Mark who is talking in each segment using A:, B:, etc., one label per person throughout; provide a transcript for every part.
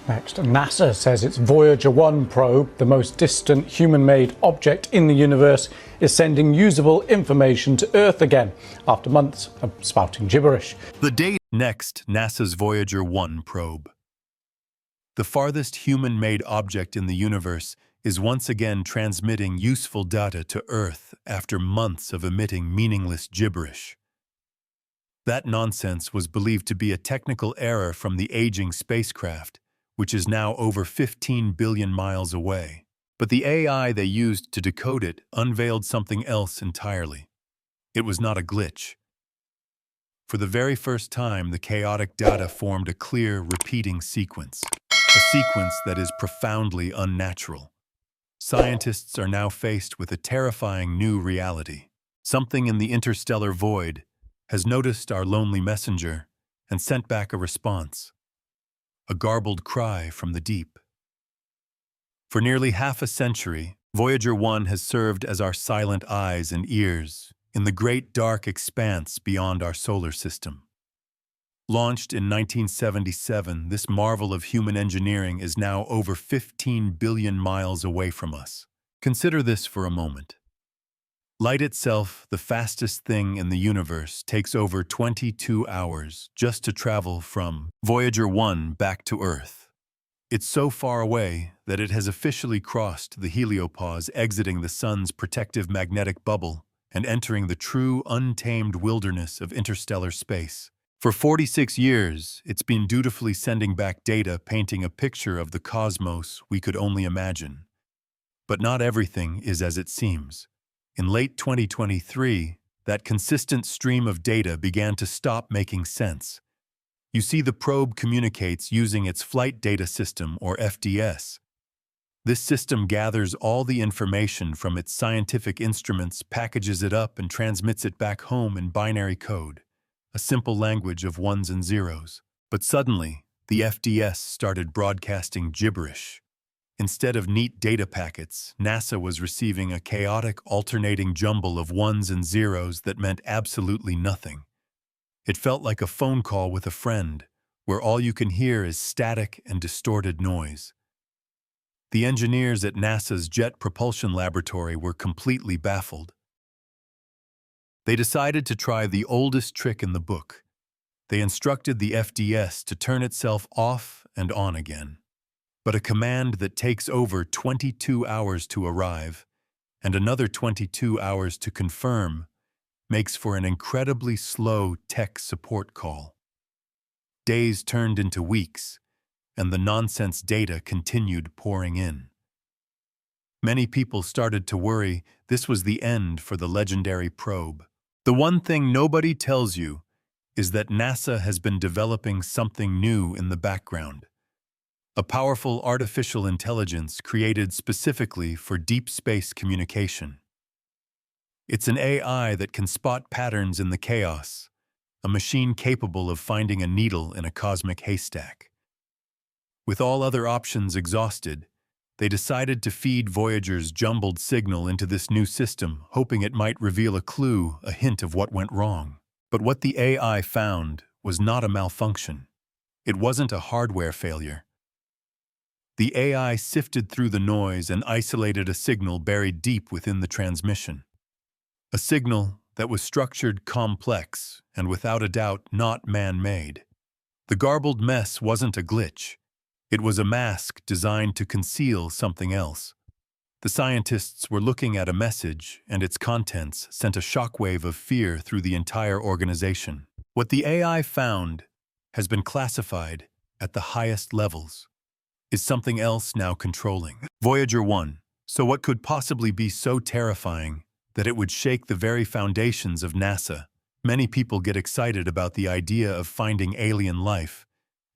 A: Next, NASA says its Voyager 1 probe, the most distant human-made object in the universe, is sending usable information to Earth again after months of spouting gibberish.
B: The date. Next, NASA's Voyager 1 probe. The farthest human-made object in the universe is once again transmitting useful data to Earth after months of emitting meaningless gibberish. That nonsense was believed to be a technical error from the aging spacecraft, which is now over 15 billion miles away. But the AI they used to decode it unveiled something else entirely. It was not a glitch. For the very first time, the chaotic data formed a clear, repeating sequence. A sequence that is profoundly unnatural. Scientists are now faced with a terrifying new reality. Something in the interstellar void has noticed our lonely messenger and sent back a response. A garbled cry from the deep. For nearly half a century, Voyager 1 has served as our silent eyes and ears in the great dark expanse beyond our solar system. Launched in 1977, this marvel of human engineering is now over 15 billion miles away from us. Consider this for a moment. Light itself, the fastest thing in the universe, takes over 22 hours just to travel from Voyager 1 back to Earth. It's so far away that it has officially crossed the heliopause, exiting the sun's protective magnetic bubble and entering the true, untamed wilderness of interstellar space. For 46 years, it's been dutifully sending back data painting a picture of the cosmos we could only imagine. But not everything is as it seems. In late 2023, that consistent stream of data began to stop making sense. You see, the probe communicates using its Flight Data System, or FDS. This system gathers all the information from its scientific instruments, packages it up, and transmits it back home in binary code, a simple language of ones and zeros. But suddenly, the FDS started broadcasting gibberish. Instead of neat data packets, NASA was receiving a chaotic, alternating jumble of ones and zeros that meant absolutely nothing. It felt like a phone call with a friend, where all you can hear is static and distorted noise. The engineers at NASA's Jet Propulsion Laboratory were completely baffled. They decided to try the oldest trick in the book. They instructed the FDS to turn itself off and on again. But a command that takes over 22 hours to arrive and another 22 hours to confirm makes for an incredibly slow tech support call. Days turned into weeks, and the nonsense data continued pouring in. Many people started to worry this was the end for the legendary probe. The one thing nobody tells you is that NASA has been developing something new in the background. A powerful artificial intelligence created specifically for deep space communication. It's an AI that can spot patterns in the chaos, a machine capable of finding a needle in a cosmic haystack. With all other options exhausted, they decided to feed Voyager's jumbled signal into this new system, hoping it might reveal a clue, a hint of what went wrong. But what the AI found was not a malfunction. It wasn't a hardware failure. The AI sifted through the noise and isolated a signal buried deep within the transmission. A signal that was structured, complex, and without a doubt not man-made. The garbled mess wasn't a glitch. It was a mask designed to conceal something else. The scientists were looking at a message, and its contents sent a shockwave of fear through the entire organization. What the AI found has been classified at the highest levels. Is something else now controlling Voyager 1? So what could possibly be so terrifying that it would shake the very foundations of NASA? Many people get excited about the idea of finding alien life,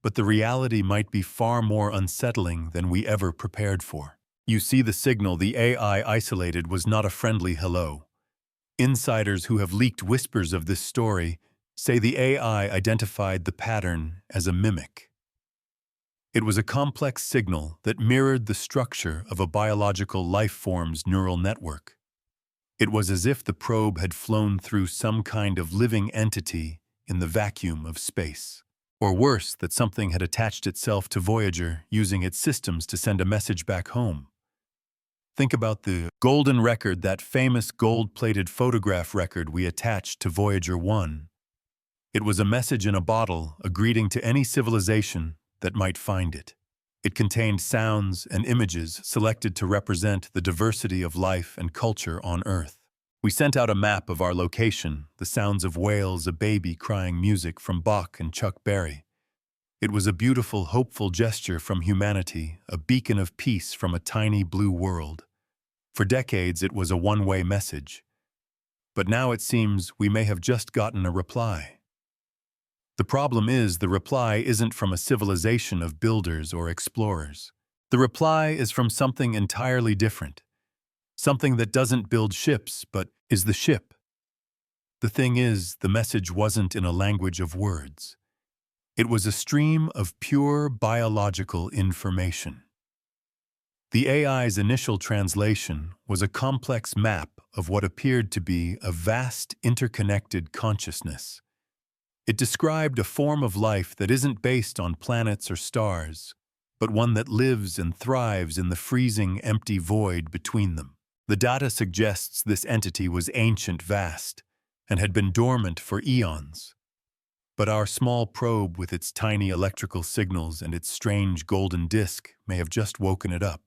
B: but the reality might be far more unsettling than we ever prepared for. You see, the signal the AI isolated was not a friendly hello. Insiders who have leaked whispers of this story say the AI identified the pattern as a mimic. It was a complex signal that mirrored the structure of a biological life form's neural network. It was as if the probe had flown through some kind of living entity in the vacuum of space. Or worse, that something had attached itself to Voyager, using its systems to send a message back home. Think about the golden record, that famous gold-plated photograph record we attached to Voyager 1. It was a message in a bottle, a greeting to any civilization that might find it. It contained sounds and images selected to represent the diversity of life and culture on Earth. We sent out a map of our location, the sounds of whales, a baby crying, music from Bach and Chuck Berry. It was a beautiful, hopeful gesture from humanity, a beacon of peace from a tiny blue world. For decades, it was a one-way message. But now it seems we may have just gotten a reply. The problem is, the reply isn't from a civilization of builders or explorers. The reply is from something entirely different. Something that doesn't build ships, but is the ship. The thing is, the message wasn't in a language of words. It was a stream of pure biological information. The AI's initial translation was a complex map of what appeared to be a vast, interconnected consciousness. It described a form of life that isn't based on planets or stars, but one that lives and thrives in the freezing, empty void between them. The data suggests this entity was ancient, vast, and had been dormant for eons. But our small probe, with its tiny electrical signals and its strange golden disk, may have just woken it up.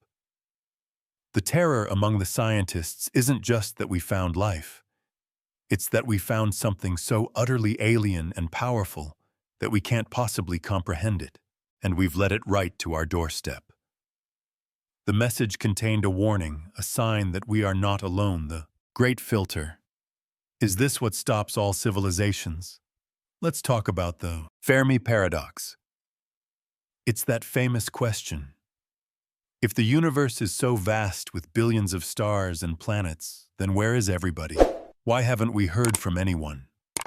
B: The terror among the scientists isn't just that we found life. It's that we found something so utterly alien and powerful that we can't possibly comprehend it, and we've let it right to our doorstep. The message contained a warning, a sign that we are not alone, the great filter. Is this what stops all civilizations? Let's talk about the Fermi paradox. It's that famous question. If the universe is so vast with billions of stars and planets, then where is everybody? Why haven't we heard from anyone?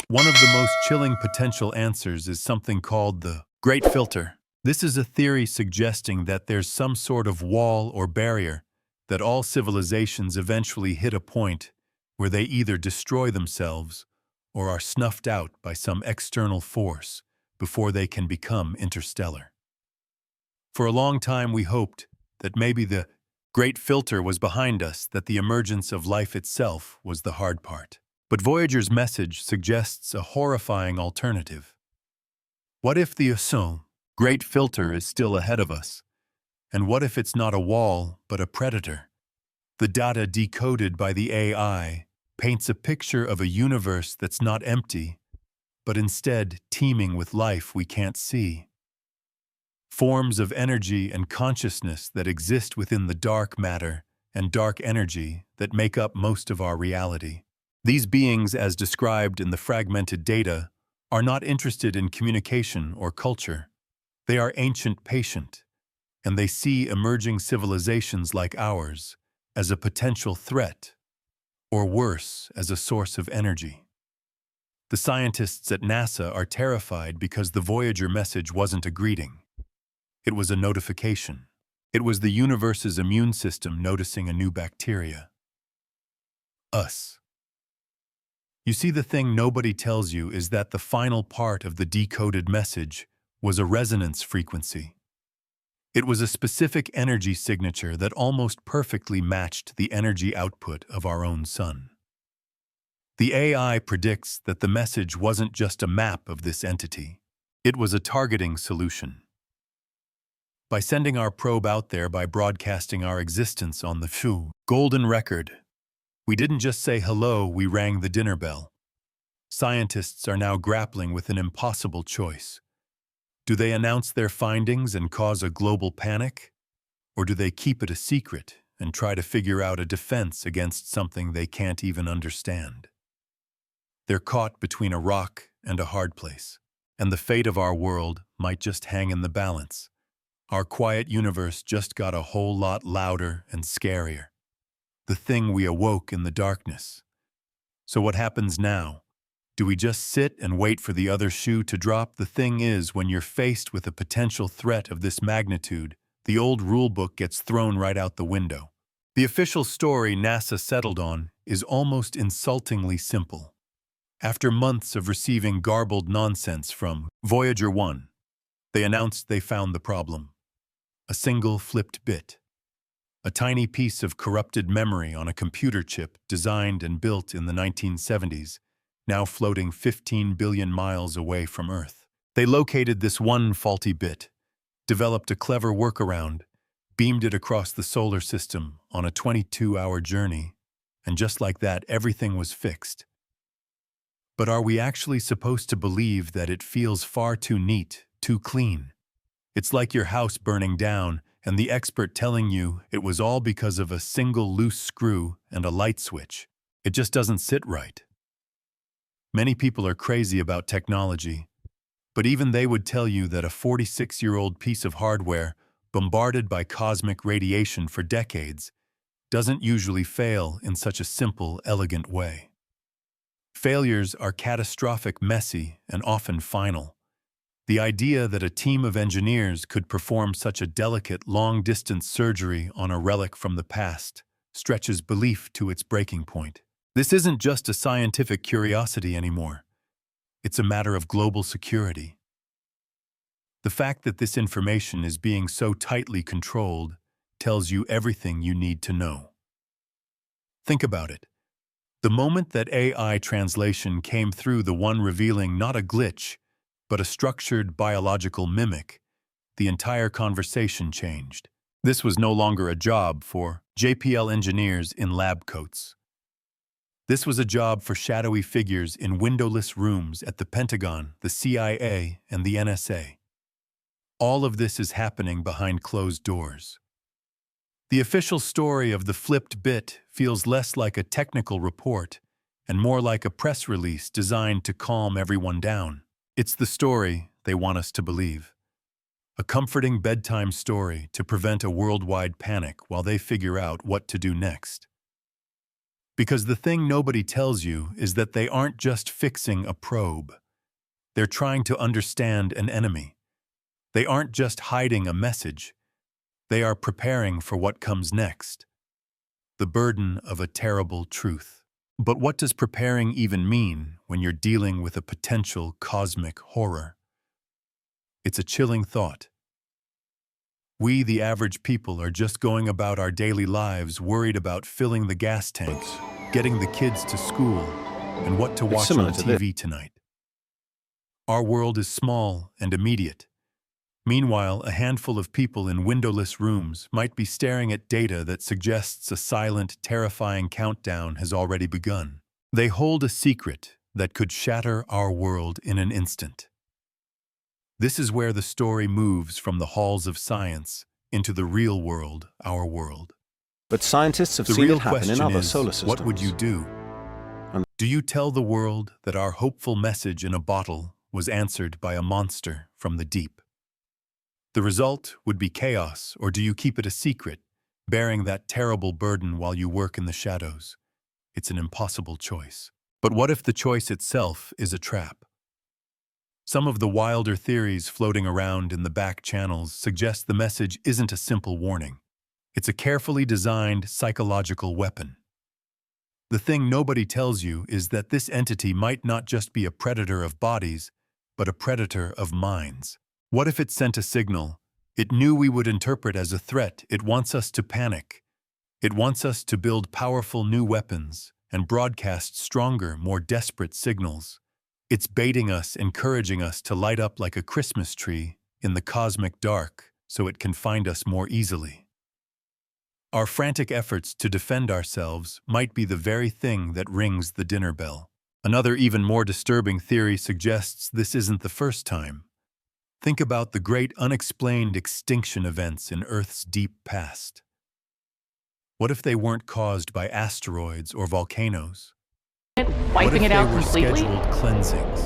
B: One of the most chilling potential answers is something called the great filter. This is a theory suggesting that there's some sort of wall or barrier, that all civilizations eventually hit a point where they either destroy themselves or are snuffed out by some external force before they can become interstellar. For a long time we hoped that maybe the great filter was behind us, that the emergence of life itself was the hard part. But Voyager's message suggests a horrifying alternative. What if the great filter is still ahead of us? And what if it's not a wall, but a predator? The data decoded by the AI paints a picture of a universe that's not empty, but instead teeming with life we can't see. Forms of energy and consciousness that exist within the dark matter and dark energy that make up most of our reality. These beings, as described in the fragmented data, are not interested in communication or culture. They are ancient, patient, and they see emerging civilizations like ours as a potential threat, or worse, as a source of energy. The scientists at NASA are terrified because the Voyager message wasn't a greeting. It was a notification. It was the universe's immune system noticing a new bacteria. Us. You see, the thing nobody tells you is that the final part of the decoded message was a resonance frequency. It was a specific energy signature that almost perfectly matched the energy output of our own sun. The AI predicts that the message wasn't just a map of this entity. It was a targeting solution. By sending our probe out there, by broadcasting our existence on the golden record, we didn't just say hello, we rang the dinner bell. Scientists are now grappling with an impossible choice. Do they announce their findings and cause a global panic? Or do they keep it a secret and try to figure out a defense against something they can't even understand? They're caught between a rock and a hard place, and the fate of our world might just hang in the balance. Our quiet universe just got a whole lot louder and scarier. The thing we awoke in the darkness. So what happens now? Do we just sit and wait for the other shoe to drop? The thing is, when you're faced with a potential threat of this magnitude, the old rulebook gets thrown right out the window. The official story NASA settled on is almost insultingly simple. After months of receiving garbled nonsense from Voyager 1, They announced they found the problem. A single flipped bit. A tiny piece of corrupted memory on a computer chip designed and built in the 1970s, now floating 15 billion miles away from Earth. They located this one faulty bit, developed a clever workaround, beamed it across the solar system on a 22-hour journey, and just like that, everything was fixed. But are we actually supposed to believe that it feels far too neat, too clean? It's like your house burning down and the expert telling you it was all because of a single loose screw and a light switch. It just doesn't sit right. Many people are crazy about technology, but even they would tell you that a 46-year-old piece of hardware bombarded by cosmic radiation for decades doesn't usually fail in such a simple, elegant way. Failures are catastrophic, messy, and often final. The idea that a team of engineers could perform such a delicate, long-distance surgery on a relic from the past stretches belief to its breaking point. This isn't just a scientific curiosity anymore. It's a matter of global security. The fact that this information is being so tightly controlled tells you everything you need to know. Think about it. The moment that AI translation came through, the one revealing not a glitch, but a structured biological mimic, the entire conversation changed. This was no longer a job for JPL engineers in lab coats. This was a job for shadowy figures in windowless rooms at the Pentagon, the CIA, and the NSA. All of this is happening behind closed doors. The official story of the flipped bit feels less like a technical report and more like a press release designed to calm everyone down. It's the story they want us to believe. A comforting bedtime story to prevent a worldwide panic while they figure out what to do next. Because the thing nobody tells you is that they aren't just fixing a probe. They're trying to understand an enemy. They aren't just hiding a message. They are preparing for what comes next. The burden of a terrible truth. But what does preparing even mean when you're dealing with a potential cosmic horror? It's a chilling thought. We, the average people, are just going about our daily lives worried about filling the gas tanks, getting the kids to school, and what to watch on TV tonight. Our world is small and immediate. Meanwhile, a handful of people in windowless rooms might be staring at data that suggests a silent, terrifying countdown has already begun. They hold a secret that could shatter our world in an instant. This is where the story moves from the halls of science into the real world, our world.
C: But scientists have seen it happen in other solar systems.
B: What would you do? Do you tell the world that our hopeful message in a bottle was answered by a monster from the deep? The result would be chaos, or do you keep it a secret, bearing that terrible burden while you work in the shadows? It's an impossible choice. But what if the choice itself is a trap? Some of the wilder theories floating around in the back channels suggest the message isn't a simple warning. It's a carefully designed psychological weapon. The thing nobody tells you is that this entity might not just be a predator of bodies, but a predator of minds. What if it sent a signal? It knew we would interpret as a threat. It wants us to panic. It wants us to build powerful new weapons and broadcast stronger, more desperate signals. It's baiting us, encouraging us to light up like a Christmas tree in the cosmic dark so it can find us more easily. Our frantic efforts to defend ourselves might be the very thing that rings the dinner bell. Another even more disturbing theory suggests this isn't the first time. Think about the great unexplained extinction events in Earth's deep past. What if they weren't caused by asteroids or volcanoes?
D: Wiping it out completely?
B: What if they were scheduled cleansings?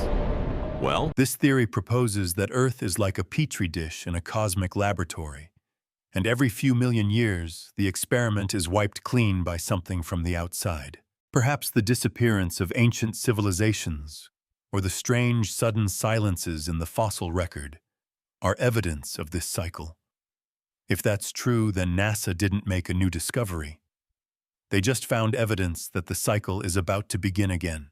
C: Well,
B: This theory proposes that Earth is like a petri dish in a cosmic laboratory, and every few million years, the experiment is wiped clean by something from the outside. Perhaps the disappearance of ancient civilizations, or the strange sudden silences in the fossil record, are evidence of this cycle. If that's true, then NASA didn't make a new discovery. They just found evidence that the cycle is about to begin again.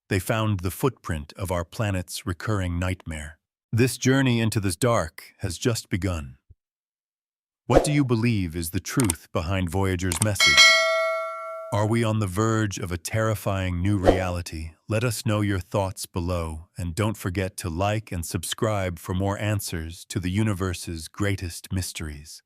B: They found the footprint of our planet's recurring nightmare. This journey into the dark has just begun. What do you believe is the truth behind Voyager's message? Are we on the verge of a terrifying new reality? Let us know your thoughts below, and don't forget to like and subscribe for more answers to the universe's greatest mysteries.